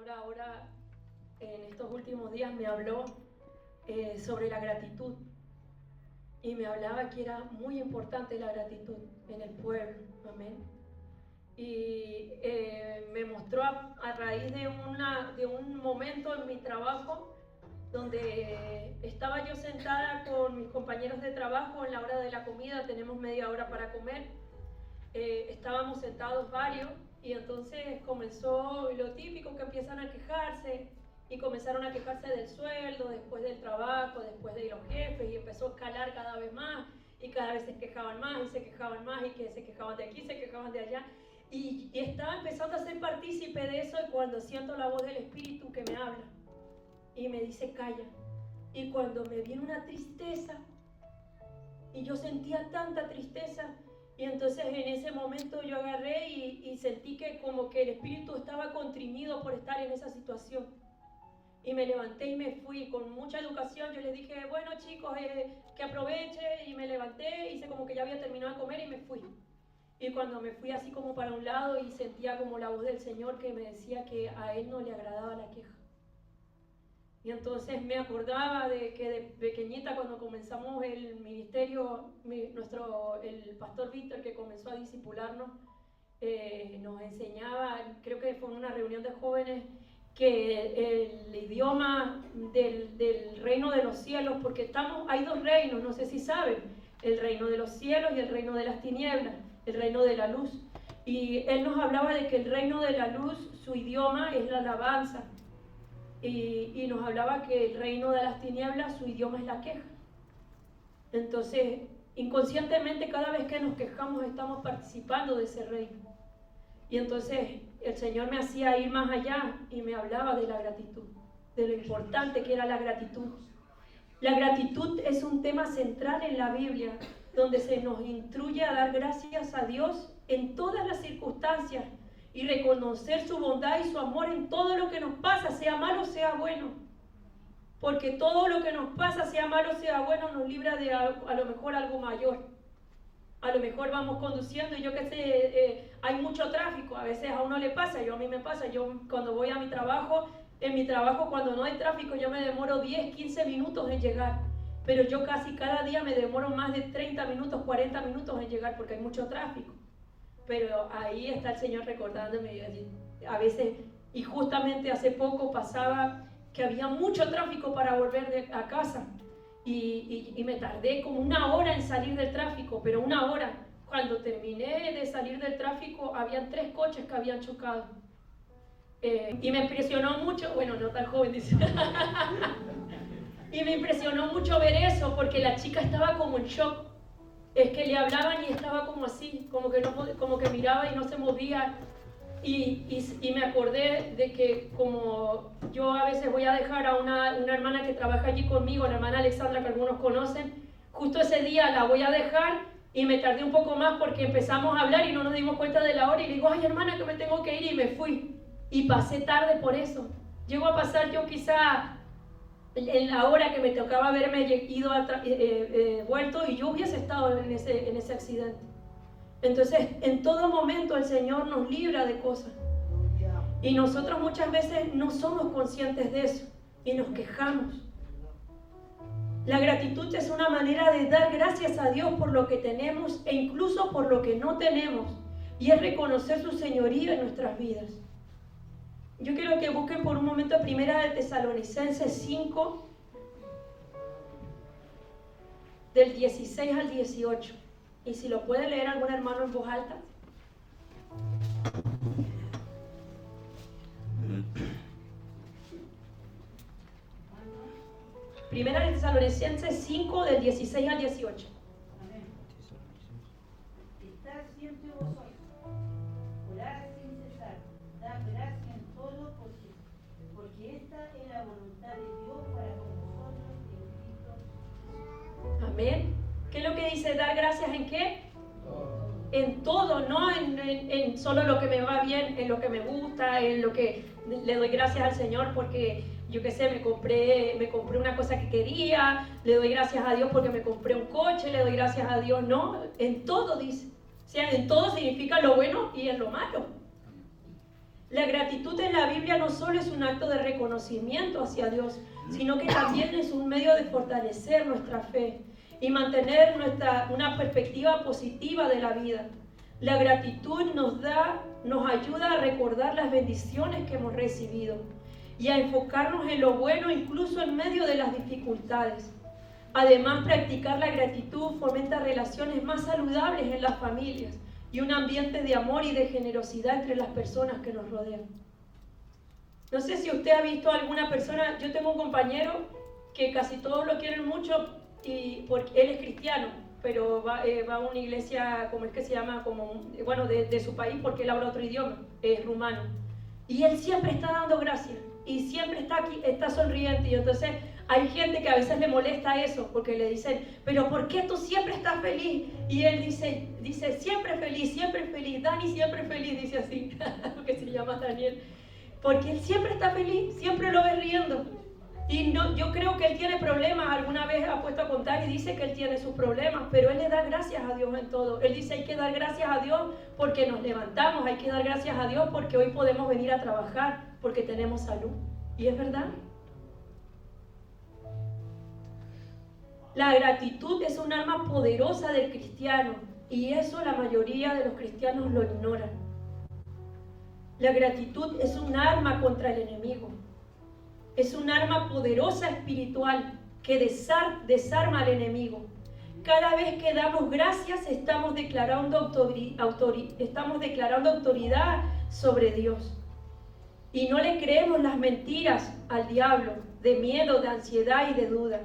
Señor ahora en estos últimos días me habló sobre la gratitud y me hablaba que era muy importante la gratitud en el pueblo, amén. Y me mostró a raíz de un momento en mi trabajo donde estaba yo sentada con mis compañeros de trabajo en la hora de la comida, tenemos media hora para comer, estábamos sentados varios y entonces comenzó lo típico que empiezan a quejarse y comenzaron a quejarse del sueldo, después del trabajo, después de los jefes y empezó a escalar cada vez más y cada vez se quejaban más y se quejaban más y que se quejaban de aquí, se quejaban de allá y estaba empezando a ser partícipe de eso y cuando siento la voz del Espíritu que me habla y me dice calla y cuando me viene una tristeza y yo sentía tanta tristeza y entonces en ese momento yo agarré y sentí que como que el Espíritu estaba contrimido por estar en esa situación y me levanté y me fui con mucha educación. Yo les dije, bueno chicos, que aproveche y me levanté, hice como que ya había terminado de comer y me fui. Y cuando me fui así como para un lado y sentía como la voz del Señor que me decía que a Él no le agradaba la queja. Y entonces me acordaba de que de pequeñita cuando comenzamos el ministerio, el pastor Víctor que comenzó a discipularnos, nos enseñaba, creo que fue en una reunión de jóvenes, que el idioma del reino de los cielos, porque hay dos reinos, no sé si saben, el reino de los cielos y el reino de las tinieblas, el reino de la luz. Y él nos hablaba de que el reino de la luz, su idioma es la alabanza. Y nos hablaba que el reino de las tinieblas, su idioma es la queja. Entonces, inconscientemente cada vez que nos quejamos estamos participando de ese reino. Y entonces el Señor me hacía ir más allá y me hablaba de la gratitud, de lo importante que era la gratitud. La gratitud es un tema central en la Biblia, donde se nos instruye a dar gracias a Dios en todas las circunstancias y reconocer su bondad y su amor en todo lo que nos pasa, sea malo o sea bueno. Porque todo lo que nos pasa, sea malo o sea bueno, nos libra de a lo mejor algo mayor. A lo mejor vamos conduciendo y yo qué sé, hay mucho tráfico, a veces a uno le pasa, a mí me pasa, yo cuando voy a mi trabajo, en mi trabajo cuando no hay tráfico yo me demoro 10, 15 minutos en llegar, pero yo casi cada día me demoro más de 30 minutos, 40 minutos en llegar porque hay mucho tráfico. Pero ahí está el Señor recordándome a veces, y justamente hace poco pasaba que había mucho tráfico para volver a casa y me tardé como una hora en salir del tráfico, pero una hora. Cuando terminé de salir del tráfico habían 3 coches que habían chocado y me impresionó mucho, bueno, no tan joven dice y me impresionó mucho ver eso porque la chica estaba como en shock. Es que le hablaban y estaba como así, como que miraba y no se movía. Y me acordé de que como yo a veces voy a dejar a una hermana que trabaja allí conmigo, la hermana Alexandra, que algunos conocen, justo ese día la voy a dejar y me tardé un poco más porque empezamos a hablar y no nos dimos cuenta de la hora y le digo, ay hermana que me tengo que ir y me fui. Y pasé tarde por eso. Llego a pasar yo quizá en la hora que me tocaba haberme ido vuelto y yo hubiese estado en ese accidente. Entonces, en todo momento el Señor nos libra de cosas. Y nosotros muchas veces no somos conscientes de eso y nos quejamos. La gratitud es una manera de dar gracias a Dios por lo que tenemos e incluso por lo que no tenemos. Y es reconocer su señoría en nuestras vidas. Yo quiero que busquen por un momento Primera de Tesalonicenses 5, del 16 al 18. Y si lo puede leer algún hermano en voz alta. Primera de Tesalonicenses 5, del 16 al 18. Amén. Estad siempre vosotros, orad sin cesar, dad gracia en todo, porque esta es la voluntad de Dios para con nosotros en Cristo. Amén. ¿Qué es lo que dice dar gracias en qué? En todo, no en solo lo que me va bien, en lo que me gusta, en lo que le doy gracias al Señor porque yo qué sé, me compré una cosa que quería, le doy gracias a Dios porque me compré un coche, le doy gracias a Dios, no, en todo dice. O sea, en todo significa lo bueno y en lo malo. La gratitud en la Biblia no solo es un acto de reconocimiento hacia Dios, sino que también es un medio de fortalecer nuestra fe y mantener una perspectiva positiva de la vida. La gratitud nos ayuda a recordar las bendiciones que hemos recibido y a enfocarnos en lo bueno incluso en medio de las dificultades. Además, practicar la gratitud fomenta relaciones más saludables en las familias y un ambiente de amor y de generosidad entre las personas que nos rodean. No sé si usted ha visto a alguna persona, yo tengo un compañero que casi todos lo quieren mucho y porque él es cristiano, pero va a una iglesia, ¿cómo es que se llama? De su país, porque él habla otro idioma, es rumano. Y él siempre está dando gracias y siempre está aquí, está sonriente. Y entonces hay gente que a veces le molesta eso, porque le dicen, pero ¿por qué tú siempre estás feliz? Y él dice siempre feliz, Dani siempre feliz, dice así, porque se llama Daniel. Porque él siempre está feliz, siempre lo ve riendo. Y no, yo creo que él tiene problemas, alguna vez ha puesto a contar y dice que él tiene sus problemas, pero él le da gracias a Dios en todo. Él dice, hay que dar gracias a Dios porque nos levantamos, hay que dar gracias a Dios porque hoy podemos venir a trabajar, porque tenemos salud. Y es verdad. La gratitud es un arma poderosa del cristiano y eso la mayoría de los cristianos lo ignoran. La gratitud es un arma contra el enemigo. Es un arma poderosa espiritual que desarma al enemigo. Cada vez que damos gracias estamos declarando autoridad sobre Dios. Y no le creemos las mentiras al diablo de miedo, de ansiedad y de duda.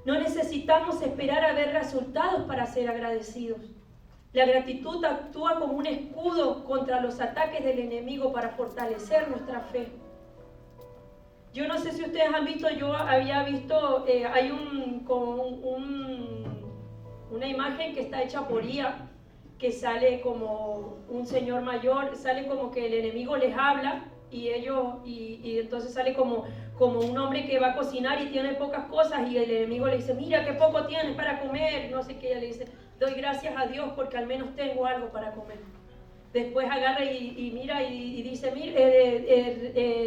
No necesitamos esperar a ver resultados para ser agradecidos. La gratitud actúa como un escudo contra los ataques del enemigo para fortalecer nuestra fe. Yo no sé si ustedes han visto, yo había visto, hay una imagen que está hecha por IA, que sale como un señor mayor, sale como que el enemigo les habla y entonces sale como un hombre que va a cocinar y tiene pocas cosas y el enemigo le dice, mira qué poco tienes para comer, no sé qué, ella le dice, doy gracias a Dios porque al menos tengo algo para comer. Después agarra y mira y dice,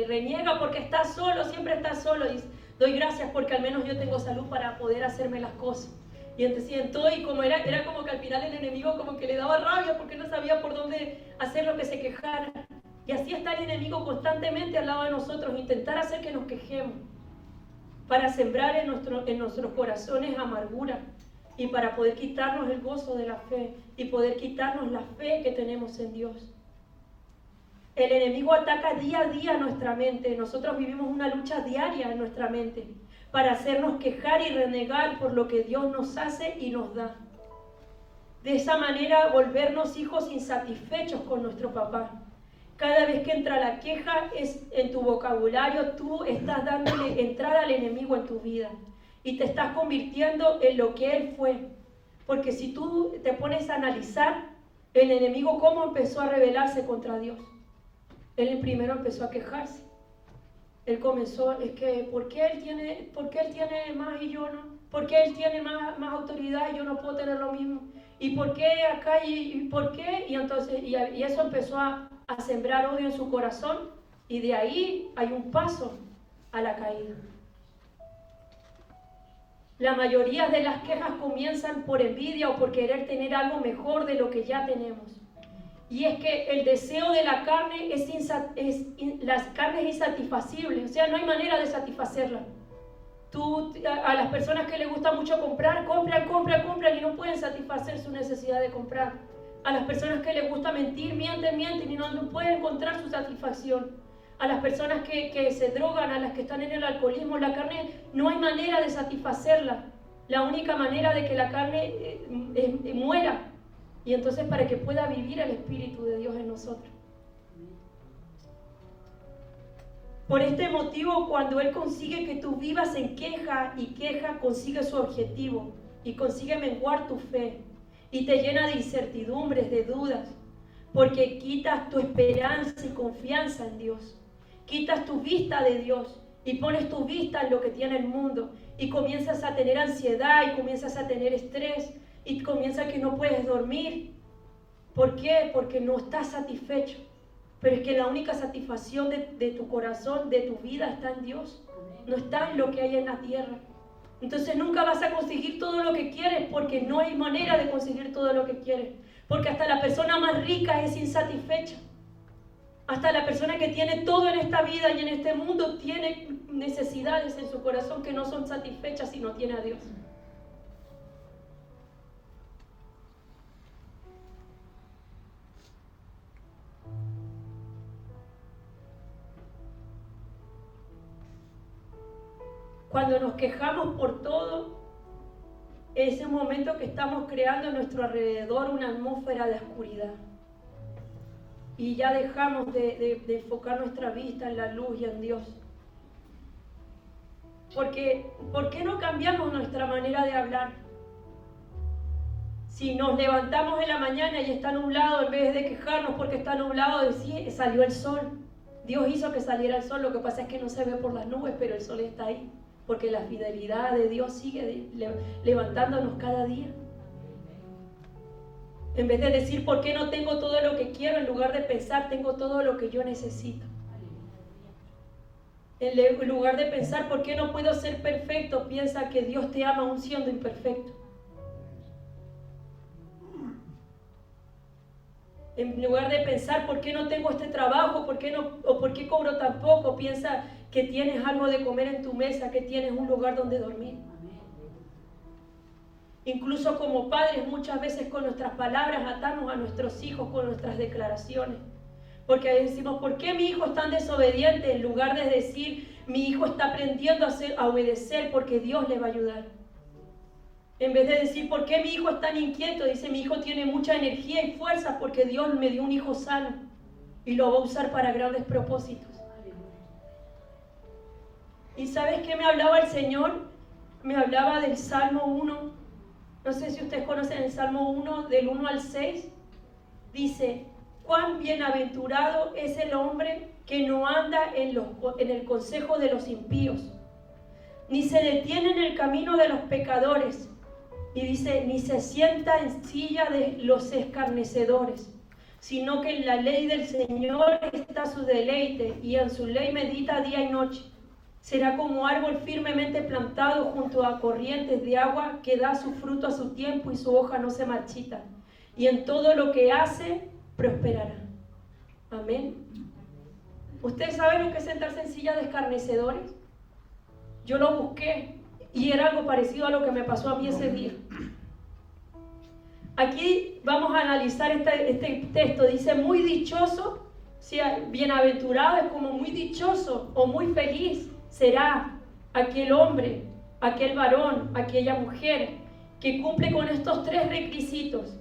reniega porque está solo, siempre está solo. Y dice, doy gracias porque al menos yo tengo salud para poder hacerme las cosas. Y entonces y como era como que al final el enemigo como que le daba rabia porque no sabía por dónde hacer lo que se quejara. Y así está el enemigo constantemente al lado de nosotros, intentar hacer que nos quejemos, para sembrar en nuestros corazones amargura. Y para poder quitarnos el gozo de la fe y poder quitarnos la fe que tenemos en Dios. El enemigo ataca día a día nuestra mente. Nosotros vivimos una lucha diaria en nuestra mente para hacernos quejar y renegar por lo que Dios nos hace y nos da. De esa manera volvernos hijos insatisfechos con nuestro papá. Cada vez que entra la queja en tu vocabulario, tú estás dándole entrada al enemigo en tu vida. Y te estás convirtiendo en lo que él fue. Porque si tú te pones a analizar, el enemigo cómo empezó a rebelarse contra Dios. Él primero empezó a quejarse. Él comenzó, ¿por qué él tiene más y yo no? ¿Por qué él tiene más autoridad y yo no puedo tener lo mismo? ¿Y por qué acá y por qué? Y entonces, y eso empezó a sembrar odio en su corazón. Y de ahí hay un paso a la caída. La mayoría de las quejas comienzan por envidia o por querer tener algo mejor de lo que ya tenemos. Y es que el deseo de la carne la carne es insatisfacible, o sea, no hay manera de satisfacerla. A las personas que les gusta mucho comprar, compran y no pueden satisfacer su necesidad de comprar. A las personas que les gusta mentir, mienten y no pueden encontrar su satisfacción. A las personas que se drogan, a las que están en el alcoholismo, la carne no hay manera de satisfacerla. La única manera de que la carne muera. Y entonces para que pueda vivir el Espíritu de Dios en nosotros. Por este motivo, cuando Él consigue que tú vivas en queja, consigue su objetivo y consigue menguar tu fe y te llena de incertidumbres, de dudas, porque quitas tu esperanza y confianza en Dios. Quitas tu vista de Dios y pones tu vista en lo que tiene el mundo y comienzas a tener ansiedad y comienzas a tener estrés y comienzas que no puedes dormir. ¿Por qué? Porque no estás satisfecho. Pero es que la única satisfacción de tu corazón, de tu vida, está en Dios. No está en lo que hay en la tierra. Entonces nunca vas a conseguir todo lo que quieres, porque no hay manera de conseguir todo lo que quieres. Porque hasta la persona más rica es insatisfecha. Hasta la persona que tiene todo en esta vida y en este mundo tiene necesidades en su corazón que no son satisfechas si no tiene a Dios. Cuando nos quejamos por todo, es el momento que estamos creando a nuestro alrededor una atmósfera de oscuridad. Y ya dejamos de enfocar nuestra vista en la luz y en Dios. Porque, ¿por qué no cambiamos nuestra manera de hablar? Si nos levantamos en la mañana y está nublado, en vez de quejarnos porque está nublado, decir, salió el sol. Dios hizo que saliera el sol, lo que pasa es que no se ve por las nubes, pero el sol está ahí. Porque la fidelidad de Dios sigue levantándonos cada día. En vez de decir, ¿por qué no tengo todo lo que quiero? En lugar de pensar, tengo todo lo que yo necesito. En lugar de pensar, ¿por qué no puedo ser perfecto? Piensa que Dios te ama aún siendo imperfecto. En lugar de pensar, ¿por qué no tengo este trabajo? ¿Por qué cobro tan poco? Piensa que tienes algo de comer en tu mesa, que tienes un lugar donde dormir. Incluso como padres muchas veces con nuestras palabras atamos a nuestros hijos con nuestras declaraciones. Porque decimos, ¿por qué mi hijo es tan desobediente? En lugar de decir, mi hijo está aprendiendo a obedecer porque Dios le va a ayudar. En vez de decir, ¿por qué mi hijo es tan inquieto? Dice, mi hijo tiene mucha energía y fuerza porque Dios me dio un hijo sano y lo va a usar para grandes propósitos. ¿Y sabes qué me hablaba el Señor? Me hablaba del Salmo 1. No sé si ustedes conocen el Salmo 1, del 1 al 6. Dice, cuán bienaventurado es el hombre que no anda en el consejo de los impíos, ni se detiene en el camino de los pecadores, y dice, ni se sienta en silla de los escarnecedores, sino que en la ley del Señor está su deleite, y en su ley medita día y noche. Será como árbol firmemente plantado junto a corrientes de agua que da su fruto a su tiempo y su hoja no se marchita. Y en todo lo que hace, prosperará. Amén. ¿Ustedes saben lo que es sentarse en silla de escarnecedores? Yo lo busqué y era algo parecido a lo que me pasó a mí ese día. Aquí vamos a analizar este texto. Dice, muy dichoso, o sea, bienaventurado es como muy dichoso o muy feliz será aquel hombre, aquel varón, aquella mujer que cumple con estos tres requisitos.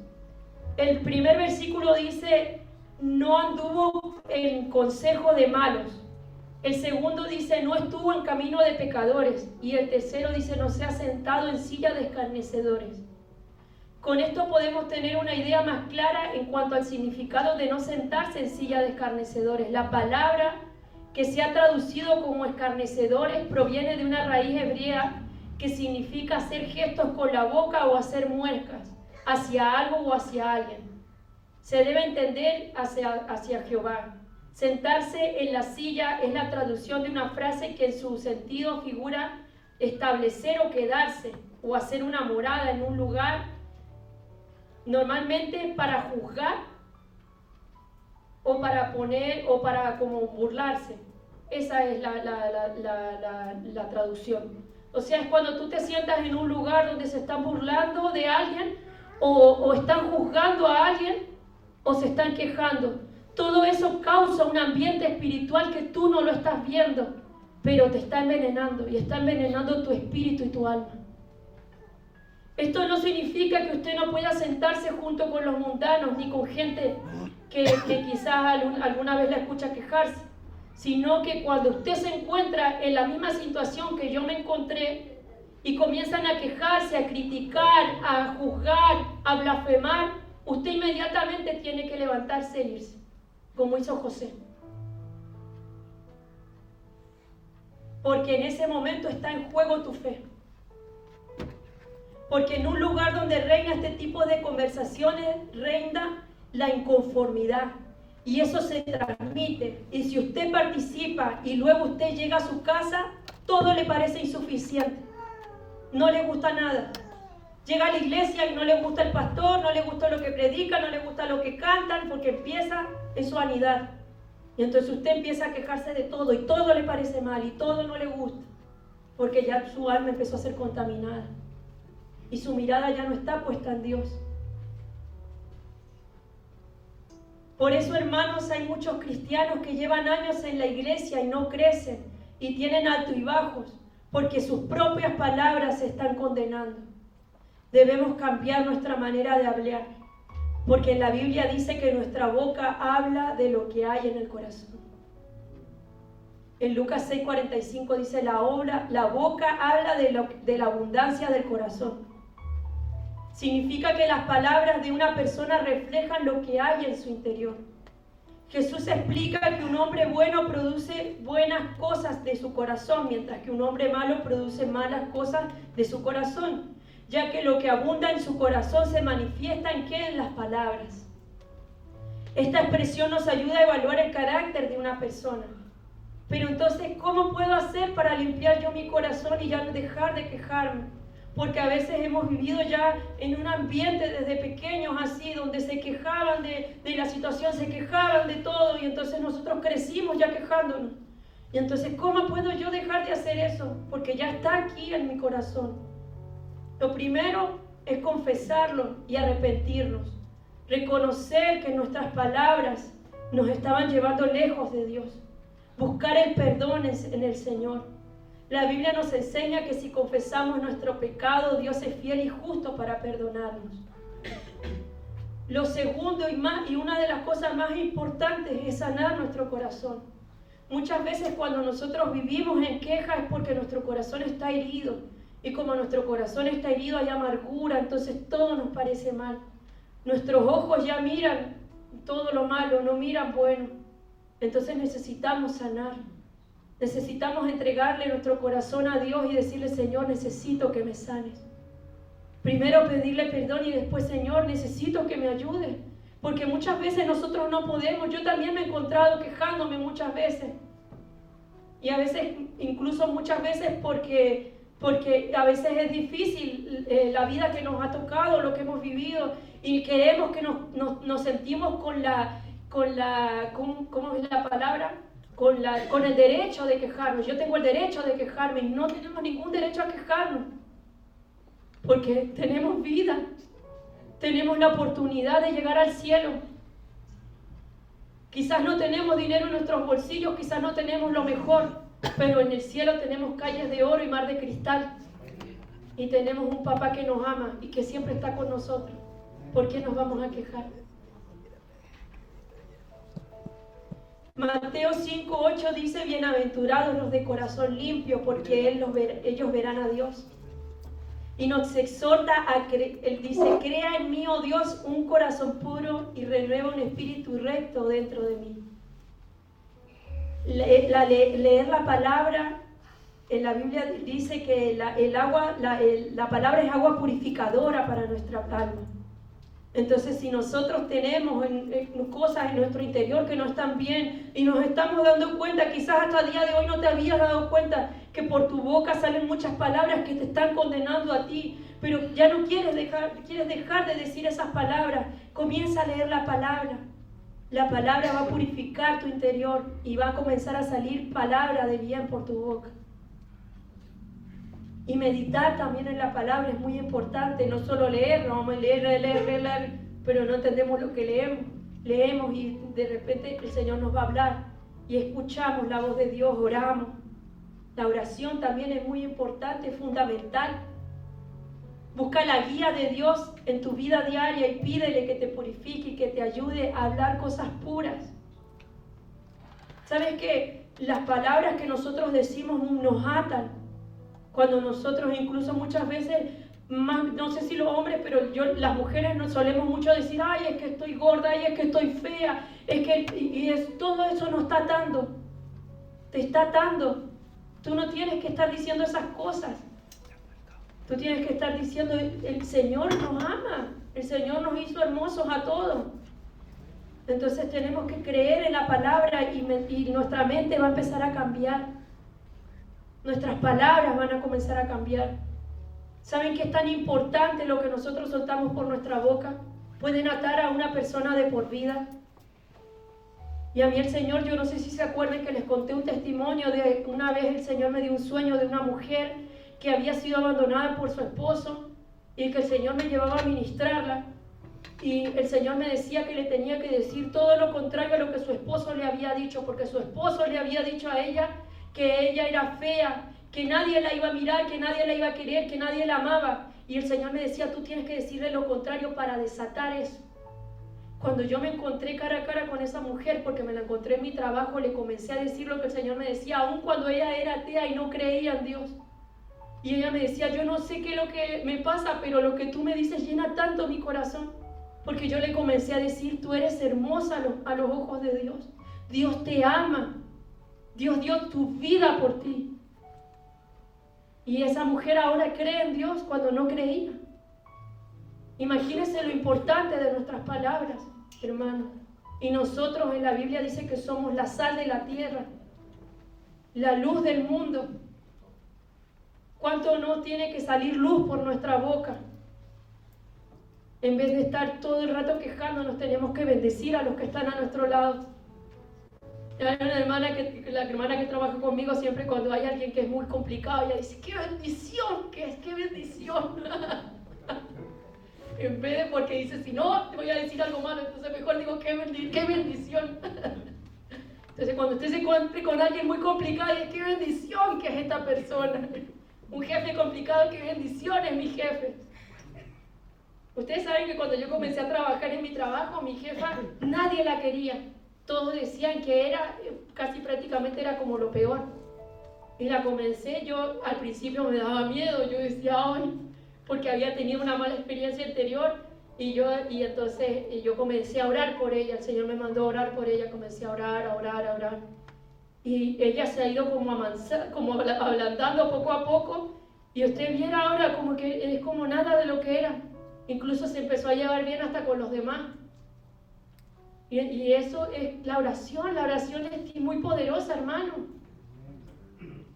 El primer versículo dice, no anduvo en consejo de malos. El segundo dice, no estuvo en camino de pecadores. Y el tercero dice, no se ha sentado en silla de escarnecedores. Con esto podemos tener una idea más clara en cuanto al significado de no sentarse en silla de escarnecedores. La palabra que se ha traducido como escarnecedores proviene de una raíz hebrea que significa hacer gestos con la boca o hacer muecas hacia algo o hacia alguien. Se debe entender hacia Jehová. Sentarse en la silla es la traducción de una frase que en su sentido figura establecer o quedarse o hacer una morada en un lugar, normalmente para juzgar o para poner o para como burlarse. Esa es la traducción. O sea, es cuando tú te sientas en un lugar donde se están burlando de alguien o están juzgando a alguien o se están quejando. Todo eso causa un ambiente espiritual que tú no lo estás viendo, pero te está envenenando y está envenenando tu espíritu y tu alma. Esto no significa que usted no pueda sentarse junto con los mundanos ni con gente que quizás alguna vez la escucha quejarse, sino que cuando usted se encuentra en la misma situación que yo me encontré y comienzan a quejarse, a criticar, a juzgar, a blasfemar, usted inmediatamente tiene que levantarse e irse, como hizo José. Porque en ese momento está en juego tu fe. Porque en un lugar donde reina este tipo de conversaciones, reina la inconformidad. Y eso se transmite. Y si usted participa y luego usted llega a su casa, todo le parece insuficiente. No le gusta nada. Llega a la iglesia y no le gusta el pastor, no le gusta lo que predica, no le gusta lo que cantan, porque empieza en su vanidad. Y entonces usted empieza a quejarse de todo y todo le parece mal y todo no le gusta. Porque ya su alma empezó a ser contaminada. Y su mirada ya no está puesta en Dios. Por eso, hermanos, hay muchos cristianos que llevan años en la iglesia y no crecen y tienen altos y bajos, porque sus propias palabras se están condenando. Debemos cambiar nuestra manera de hablar, porque en la Biblia dice que nuestra boca habla de lo que hay en el corazón. En Lucas 6:45 dice, la boca habla de la abundancia del corazón. Significa que las palabras de una persona reflejan lo que hay en su interior. Jesús explica que un hombre bueno produce buenas cosas de su corazón, mientras que un hombre malo produce malas cosas de su corazón, ya que lo que abunda en su corazón se manifiesta en ¿qué? En las palabras. Esta expresión nos ayuda a evaluar el carácter de una persona. Pero entonces, ¿cómo puedo hacer para limpiar yo mi corazón y ya no dejar de quejarme? Porque a veces hemos vivido ya en un ambiente desde pequeños así, donde se quejaban de la situación, se quejaban de todo, y entonces nosotros crecimos ya quejándonos. Y entonces, ¿cómo puedo yo dejar de hacer eso? Porque ya está aquí en mi corazón. Lo primero es confesarlo y arrepentirnos. Reconocer que nuestras palabras nos estaban llevando lejos de Dios. Buscar el perdón en el Señor. La Biblia nos enseña que si confesamos nuestro pecado, Dios es fiel y justo para perdonarnos. Lo segundo y una de las cosas más importantes es sanar nuestro corazón. Muchas veces cuando nosotros vivimos en queja es porque nuestro corazón está herido. Y como nuestro corazón está herido hay amargura, entonces todo nos parece mal. Nuestros ojos ya miran todo lo malo, no miran bueno. Entonces necesitamos sanar. Necesitamos entregarle nuestro corazón a Dios y decirle, Señor, necesito que me sanes. Primero pedirle perdón y después, Señor, necesito que me ayude. Porque muchas veces nosotros no podemos. Yo también me he encontrado quejándome muchas veces. Y a veces, incluso muchas veces porque a veces es difícil la vida que nos ha tocado, lo que hemos vivido. Y queremos que nos sentimos con ¿cómo es la palabra? Con el derecho de quejarnos. Yo tengo el derecho de quejarme y no tenemos ningún derecho a quejarnos. Porque tenemos vida. Tenemos la oportunidad de llegar al cielo. Quizás no tenemos dinero en nuestros bolsillos, quizás no tenemos lo mejor, pero en el cielo tenemos calles de oro y mar de cristal. Y tenemos un papá que nos ama y que siempre está con nosotros. ¿Por qué nos vamos a quejar? Mateo 5:8 dice, bienaventurados los de corazón limpio, porque ellos verán a Dios. Y nos exhorta él dice, crea en mí, oh Dios, un corazón puro y renueva un espíritu recto dentro de mí. Leer la palabra, en la Biblia dice que la palabra es agua purificadora para nuestra alma. Entonces, si nosotros tenemos cosas en nuestro interior que no están bien y nos estamos dando cuenta, quizás hasta el día de hoy no te habías dado cuenta que por tu boca salen muchas palabras que te están condenando a ti, pero ya no quieres dejar de decir esas palabras, comienza a leer la palabra. La palabra va a purificar tu interior y va a comenzar a salir palabra de bien por tu boca. Y meditar también en la palabra es muy importante, no solo leer, vamos a leer, pero no entendemos lo que leemos. Leemos y de repente el Señor nos va a hablar y escuchamos la voz de Dios, oramos. La oración también es muy importante, es fundamental. Busca la guía de Dios en tu vida diaria y pídele que te purifique y que te ayude a hablar cosas puras. ¿Sabes qué? Las palabras que nosotros decimos nos atan. Cuando nosotros incluso muchas veces, no sé si los hombres, pero las mujeres nos solemos mucho decir, ay, es que estoy gorda, ay, es que estoy fea, todo eso nos está atando. Te está atando. Tú no tienes que estar diciendo esas cosas. Tú tienes que estar diciendo, el Señor nos ama, el Señor nos hizo hermosos a todos. Entonces tenemos que creer en la palabra y nuestra mente va a empezar a cambiar. Nuestras palabras van a comenzar a cambiar. ¿Saben que es tan importante lo que nosotros soltamos por nuestra boca? Pueden atar a una persona de por vida. Y a mí el Señor, yo no sé si se acuerdan que les conté un testimonio de una vez el Señor me dio un sueño de una mujer que había sido abandonada por su esposo y que el Señor me llevaba a ministrarla. Y el Señor me decía que le tenía que decir todo lo contrario a lo que su esposo le había dicho, porque su esposo le había dicho a ella que ella era fea, que nadie la iba a mirar, que nadie la iba a querer, que nadie la amaba. Y el Señor me decía, tú tienes que decirle lo contrario para desatar eso. Cuando yo me encontré cara a cara con esa mujer, porque me la encontré en mi trabajo, le comencé a decir lo que el Señor me decía, aun cuando ella era atea y no creía en Dios. Y ella me decía, yo no sé qué es lo que me pasa, pero lo que tú me dices llena tanto mi corazón. Porque yo le comencé a decir, tú eres hermosa a los ojos de Dios. Dios te ama. Dios dio tu vida por ti. Y esa mujer ahora cree en Dios cuando no creía. Imagínense lo importante de nuestras palabras, hermanos. Y nosotros en la Biblia dice que somos la sal de la tierra, la luz del mundo. ¿Cuánto no tiene que salir luz por nuestra boca? En vez de estar todo el rato quejándonos, tenemos que bendecir a los que están a nuestro lado. Hay una hermana la hermana que trabaja conmigo, siempre cuando hay alguien que es muy complicado, ella dice, ¡qué bendición! ¡Qué bendición! En vez de, porque dice, si no, te voy a decir algo malo, entonces mejor digo, ¡qué bendición! Entonces cuando usted se encuentre con alguien muy complicado, dice, ¡qué bendición que es esta persona! Un jefe complicado, ¡qué bendición es mi jefe! Ustedes saben que cuando yo comencé a trabajar en mi trabajo, mi jefa, nadie la quería. Todos decían que casi prácticamente era como lo peor. Y la comencé, yo al principio me daba miedo, yo decía, ¡ay! Porque había tenido una mala experiencia anterior y entonces yo comencé a orar por ella, el Señor me mandó a orar por ella, comencé a orar. Y ella se ha ido como ablandando poco a poco y usted viera ahora como que es como nada de lo que era. Incluso se empezó a llevar bien hasta con los demás. Y eso es la oración es muy poderosa, hermano.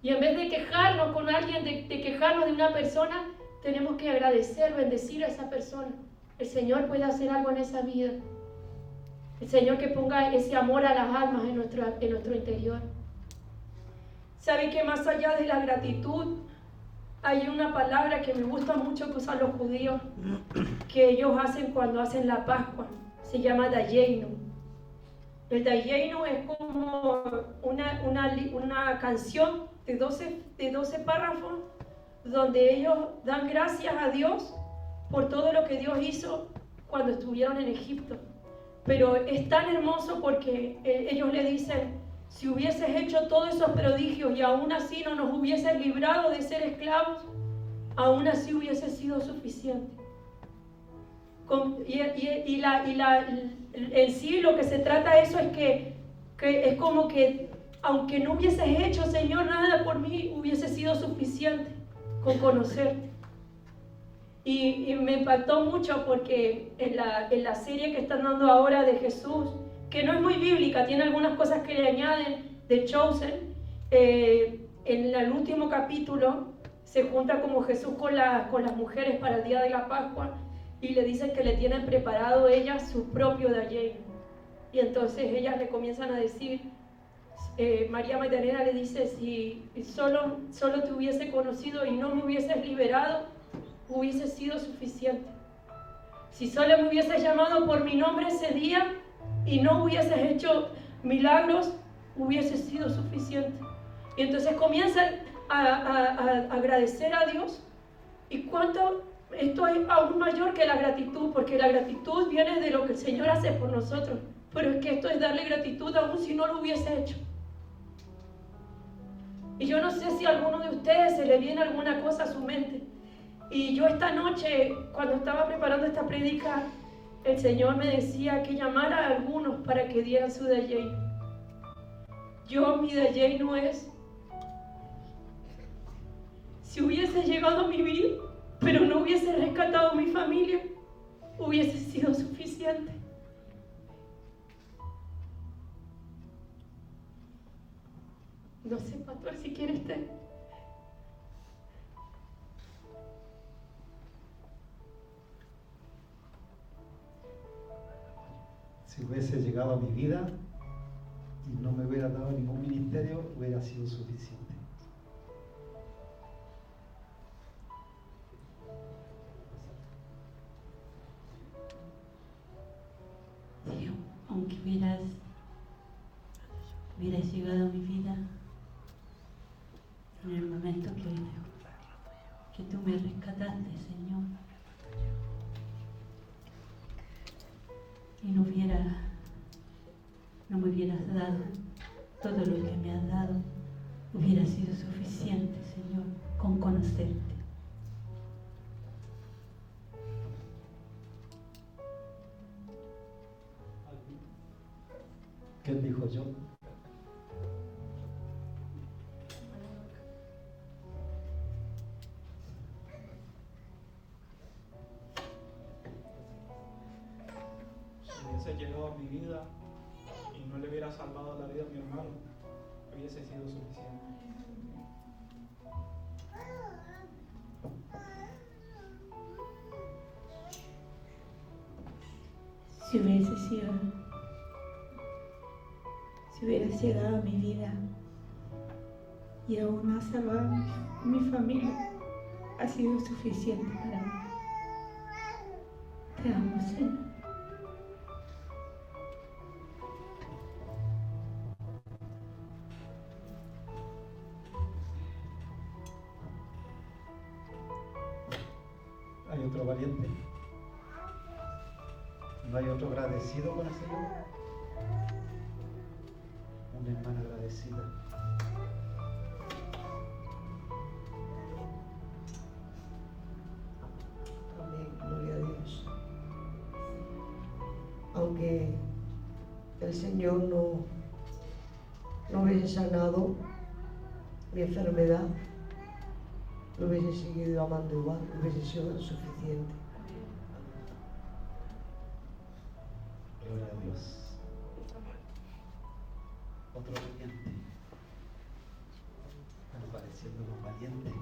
Y en vez de quejarnos con alguien, de quejarnos de una persona, tenemos que agradecer, bendecir a esa persona. El Señor puede hacer algo en esa vida. El Señor que ponga ese amor a las almas en nuestro interior. ¿Saben que más allá de la gratitud, hay una palabra que me gusta mucho que usan los judíos, que ellos hacen cuando hacen la Pascua? Se llama Dayenu. El Dayenu es como una canción de 12 párrafos donde ellos dan gracias a Dios por todo lo que Dios hizo cuando estuvieron en Egipto. Pero es tan hermoso porque ellos le dicen, si hubieses hecho todos esos prodigios y aún así no nos hubieses librado de ser esclavos, aún así hubiese sido suficiente. En sí lo que se trata de eso es que es como que aunque no hubieses hecho, Señor, nada por mí, hubiese sido suficiente con conocerte. Y me impactó mucho porque en la serie que están dando ahora de Jesús, que no es muy bíblica, tiene algunas cosas que le añaden, de Chosen, en el último capítulo se junta como Jesús con las mujeres para el día de la Pascua y le dicen que le tienen preparado ellas su propio dayenu. Y entonces ellas le comienzan a decir, María Magdalena le dice, si solo te hubiese conocido y no me hubieses liberado, hubiese sido suficiente. Si solo me hubieses llamado por mi nombre ese día y no hubieses hecho milagros, hubiese sido suficiente. Y entonces comienzan a agradecer a Dios. Y cuánto esto es aún mayor que la gratitud, porque la gratitud viene de lo que el Señor hace por nosotros. Pero es que esto es darle gratitud aún si no lo hubiese hecho. Y yo no sé si a alguno de ustedes se le viene alguna cosa a su mente. Y yo esta noche, cuando estaba preparando esta prédica, el Señor me decía que llamara a algunos para que dieran su dayenu. Mi dayenu es, si hubiese llegado a mi vida, pero no hubiese rescatado a mi familia, hubiese sido suficiente. No sé, pastor, si quiere estar. Si hubiese llegado a mi vida y no me hubiera dado ningún ministerio, hubiera sido suficiente. Sí, aunque hubieras llegado a mi vida en el momento que tú me rescataste, Señor, y no me hubieras dado todo lo que me has dado, hubiera sido suficiente, Señor, con conocerte. ¿Qué dijo yo? Si hubiese llegado a mi vida y no le hubiera salvado la vida a mi hermano, hubiese sido suficiente. Si hubieras llegado a mi vida y aún has salvado a mi familia, ha sido suficiente para mí. Te amo, Señor. ¿Hay otro valiente? ¿No hay otro agradecido con el Señor? Una hermana agradecida. Amén, gloria a Dios. Aunque el Señor no hubiese sanado mi enfermedad, lo hubiese seguido amando igual, hubiese sido suficiente. Gloria a Dios. Otro valiente. Están pareciendo los valientes.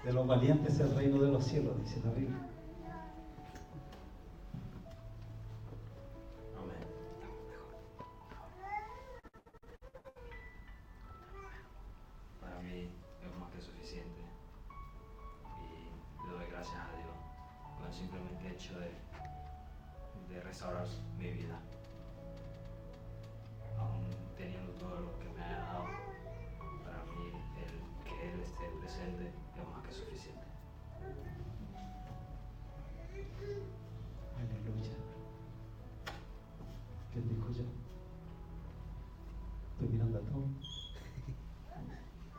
De los valientes es el reino de los cielos, dice la Biblia. Amén. Para mí es más que suficiente y le doy gracias a Dios por el simplemente hecho de restaurar mi vida, aún teniendo todo lo que me ha dado. Para mí el que Él esté presente es más que suficiente. Aleluya. ¿Qué dijo yo? Estoy mirando a todos.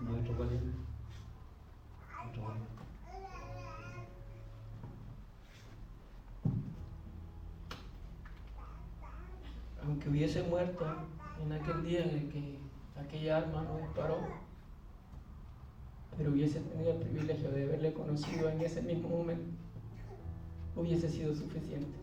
No hay otro valiente. Otro valiente. Aunque hubiese muerto en aquel día en el que aquella arma nos disparó, pero hubiese tenido el privilegio de haberle conocido en ese mismo momento, hubiese sido suficiente.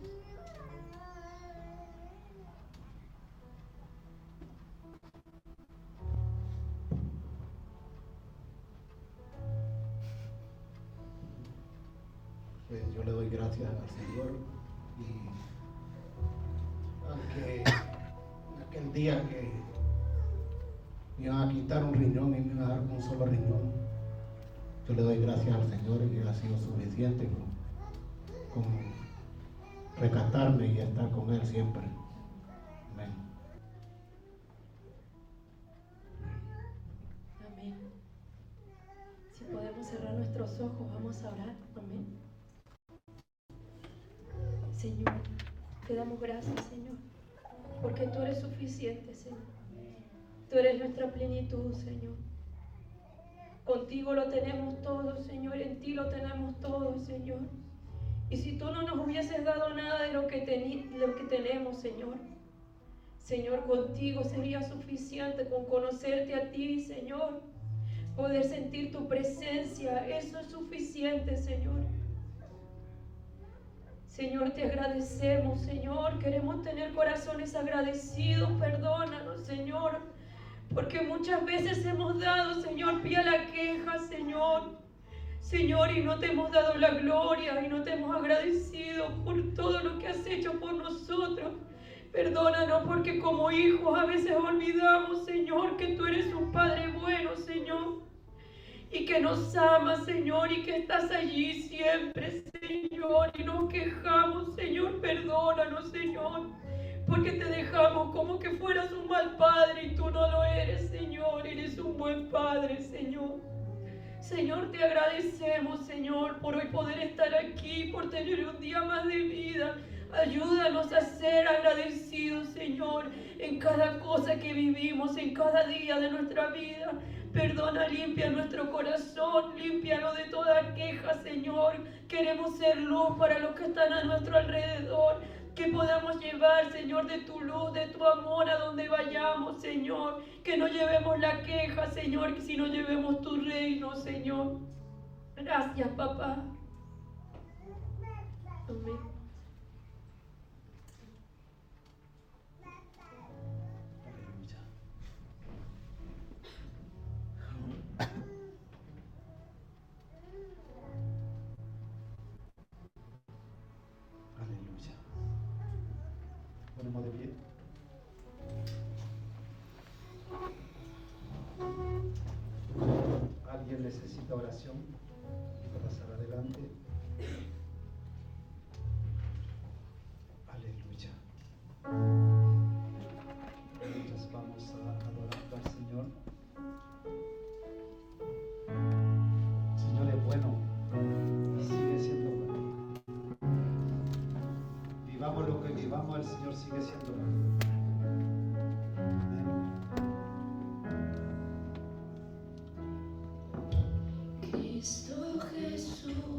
Pues yo le doy gracias al Señor y aunque aquel día que me iban a quitar un riñón y me iban a dar un solo riñón, yo le doy gracias al Señor y ha sido suficiente con rescatarme y estar con Él siempre. Amén. Amén. Si podemos cerrar nuestros ojos, vamos a orar. Amén. Señor, te damos gracias, Señor, porque tú eres suficiente, Señor. Tú eres nuestra plenitud, Señor. Contigo lo tenemos todo, Señor. En ti lo tenemos todo, Señor. Y si tú no nos hubieses dado nada de lo que tenemos, Señor, Señor, contigo sería suficiente con conocerte a ti, Señor. Poder sentir tu presencia, eso es suficiente, Señor. Señor, te agradecemos, Señor. Queremos tener corazones agradecidos. Perdónanos, Señor, Porque muchas veces hemos dado, Señor, pie a la queja, Señor. Señor, y no te hemos dado la gloria y no te hemos agradecido por todo lo que has hecho por nosotros. Perdónanos porque como hijos a veces olvidamos, Señor, que tú eres un Padre bueno, Señor. Y que nos amas, Señor, y que estás allí siempre, Señor. Y nos quejamos, Señor, perdónanos, Señor. Porque te dejamos como que fueras un mal padre y tú no lo eres, Señor. Eres un buen Padre, Señor. Señor, te agradecemos, Señor, por hoy poder estar aquí, por tener un día más de vida. Ayúdanos a ser agradecidos, Señor, en cada cosa que vivimos, en cada día de nuestra vida. Perdona, limpia nuestro corazón, límpialo de toda queja, Señor. Queremos ser luz para los que están a nuestro alrededor. Que podamos llevar, Señor, de tu luz, de tu amor a donde vayamos, Señor. Que no llevemos la queja, Señor, sino llevemos tu reino, Señor. Gracias, papá. Amén. Aleluya. Ponemos de pie. ¿Alguien necesita oración? Para pasar adelante. Aleluya. Entonces vamos a adorar al Señor. El Señor es bueno y sigue siendo bueno. Vivamos lo que vivamos, el Señor sigue siendo bueno. Cristo Jesús.